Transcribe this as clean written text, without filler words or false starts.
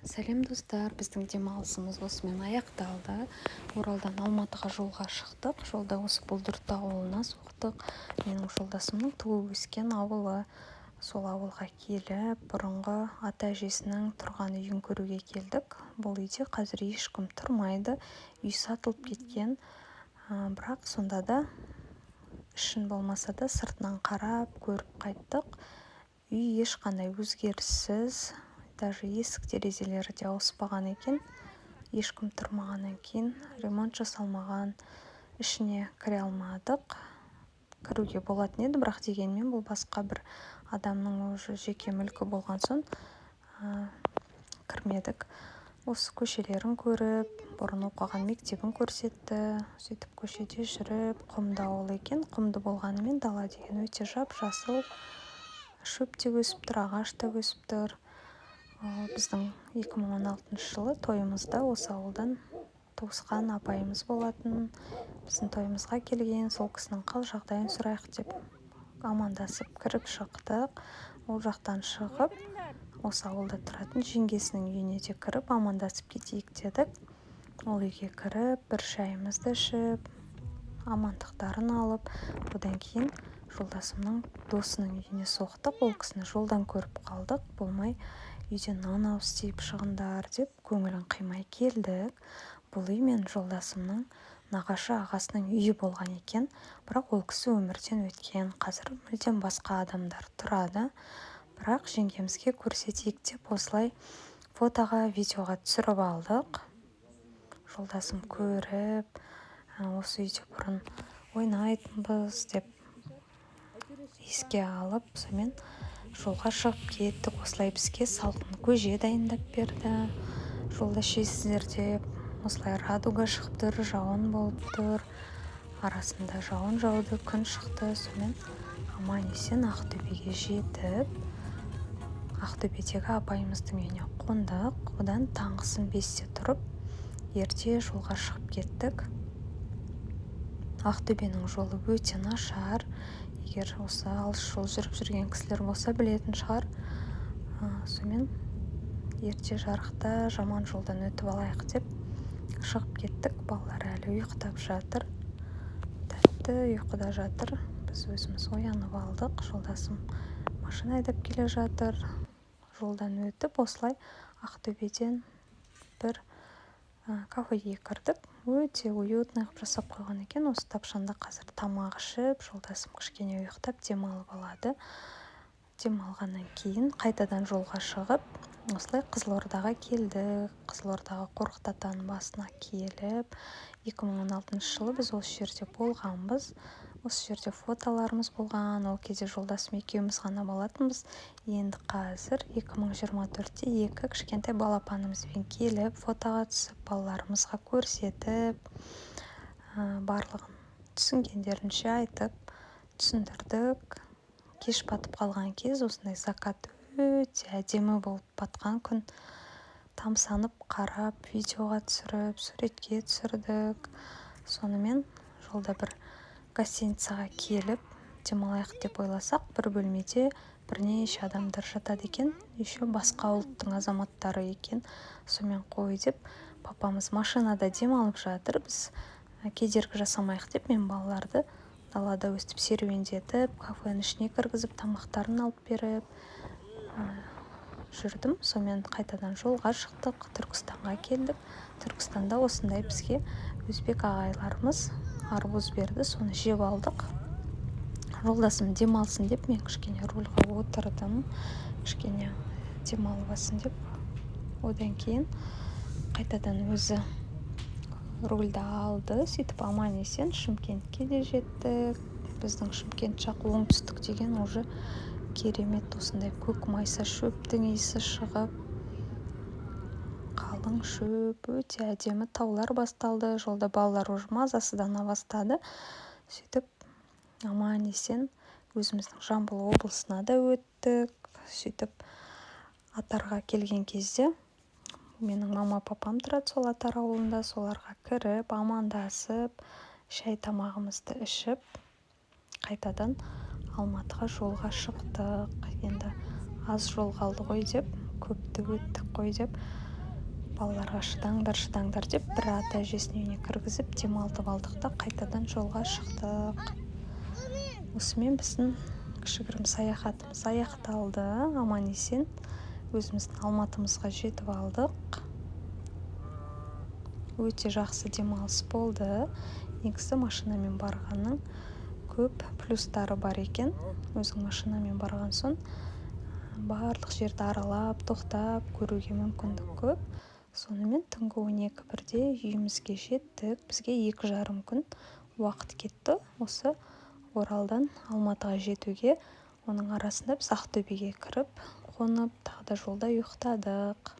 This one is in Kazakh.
Сәлем достар, біздің демалысымыз осымен аяқталды. Оралдан Алматыға жолға шықтық. Жолда осы Бұлдырты ауылына соқтық. Менің жолдасымның туып өскен ауылы. Сол ауылға келіп, бұрынғы ата-әжесінің тұрған үйін көруге келдік. Бұл үйде қазір ешкім тұрмайды. Үй сатылып кеткен. Бірақ сонда да ішін болмаса да сыртынан қарап, көріп қайттық. Үй ешқандай өзгеріссіз. Даже есік-терезелері де ауыспаған екен. Ешкім тұрмағаннан кейін ремонт жасалмаған. Ішіне кіре алмадық. Кіруге болатын еді, бірақ дегенмен бұл басқа бір адамның уже жеке мүлкі болған соң кірмедік. Осы көшелерін көріп, бұрын оқыған мектебін көрсетті. Сөйтіп көшеде жүріп, құмды ауыл екен. Құмды болғанымен дала деген өте жап-жасыл. Шөп те өсіп тұр, ағаш та өсіп тұр. Біздің 2016 жылы тойымызда осы ауылдан туысқан апайымыз болатын. Біздің тойымызға келген, сол кісінің қал жағдайын сұрайық деп амандасып кіріп шықтық. Ол жақтан шығып, осы ауылда тұратын жеңгесінің үйіне де кіріп амандасып кетейік дедік. Ол үйге кіріп, бір шайымызды ішіп, амандықтарын алып, одан кейін жолдасымның досының үйіне соқтық. Ол кісіні жолдан көріп қалдық. Болмай үйден нан істеп шығындар деп көңілін қимай келдік. Бұл үй мен жолдасымның нағашы ағасының үйі болған екен. Бірақ ол кісі өмірден өткен. Қазір мүлдем басқа адамдар тұрады. Бірақ жеңгемізге көрсетейік деп осылай фотоға, видеоға түсіріп алдық. Жолдасым көріп, осы үйде бұрын ойнайтынбыз деп еске алып, сонымен жолға шығып кеттік. Осылай бізге салқын көже дайындап берді. Жолда ішесіздер деп, осылай радуга шығып тұр, жауын болып тұр. Арасында жауын жауды, күн шықты. Сонымен аман-есен Ақтөбеге жетіп, Ақтөбедегі апайымыздың үйіне қондық. Одан таңғысын 5-те тұрып, ерте жолға шығып кеттік. Ақтөбенің жолы өте нашар. Егер осы алыс жол жүріп жүрген кісілер болса білетін шығар. Сонымен ерте жарықта жаман жолдан өтіп алайық деп шығып кеттік. Балалар әлі ұйықтап жатыр. Тәтті ұйқыда жатыр. Біз өзіміз оянып алдық. Жолдасым машина айдап келе жатыр. Жолдан өтіп, осылай Ақтөбеден бір кафеге кірдік. Өте уютный қып жасап қойған екен. Осы тапшанда қазір тамақ ішіп, жолдасым кішкене ұйықтап демалып алады. Демалғаннан кейін қайтадан жолға шығып, осылай Қызылордаға келдік. Қызылордаға Қорқыт атаның басына келіп, 2016 жылы біз осы жерде болғанбыз. Осы жерде фотоларымыз болған. Ол кезде жолдасым екеуміз ғана болатынбыз. Енді қазір 2024-те екі кішкентай балапанымызбен келіп, фотоға түсіп, балаларымызға көрсетіп, барлығын түсінгендерінше айтып, түсіндірдік. Кеш батып қалған кез, осындай закат өте әдемі болып батқан күн. Тамсанып қарап, видеоға түсіріп, суретке түсірдік. Сонымен жолда бір гостиницаға келіп, демалайық деп ойласақ, бір бөлмеде бірнеше адамдар жатады екен. Еще басқа ұлттың азаматтары екен. Сонымен қой деп, папамыз машинада демалып жатыр. Біз кедергі жасамайық деп, мен балаларды далада өстіп серуендетіп, кафенің ішіне кіргізіп, тамақтарын алып беріп жүрдім. Сонымен қайтадан жолға шықтық. Түркістанға келдік. Түркістанда осындай бізге өзбек ағайларымыз арбуз берді. Соны жеп алдық. Жолдасым демалсын деп, мен кішкене рульға отырдым. Кішкене демалып алсын деп. Одан кейін қайтадан өзі рульді алды. Сөйтіп аман-есен Шымкентке де жеттік. Біздің Шымкент жақ оңтүстік деген уже керемет, осындай көк майса шөптің иісі шығып, қалың шөп, өте әдемі таулар басталды. Жолда балалар уже мазасыздана бастады. Сөйтіп аман-есен өзіміздің Жамбыл облысына да өттік. Сөйтіп Атарға келген кезде менің мама-папам тұрады сол Атар ауылында. Соларға кіріп, амандасып, шай тамағымызды ішіп, қайтадан Алматыға жолға шықтық. Енді аз жол қалды ғой деп, көпті өттік қой деп, балаларға шыдаңдар деп бір ата әжесінің үйіне кіргізіп демалтып алдық та қайтадан жолға шықтық. Осымен біздің кішігірім саяхатымыз аяқталды. Аман есен өзіміздің Алматымызға жетіп алдық. Өте жақсы демалыс болды. Негізі машинамен барғанның көп плюстары бар екен. Өзің машинамен барған соң барлық жерді аралап, тоқтап көруге мүмкіндік көп. Сонымен түнгі 12-1-де үйімізге жеттік. Бізге 2,5 күн уақыт кетті осы Оралдан Алматыға жетуге. Оның арасында біз Ақтөбеге кіріп, қонып, тағы да жолда ұйықтадық.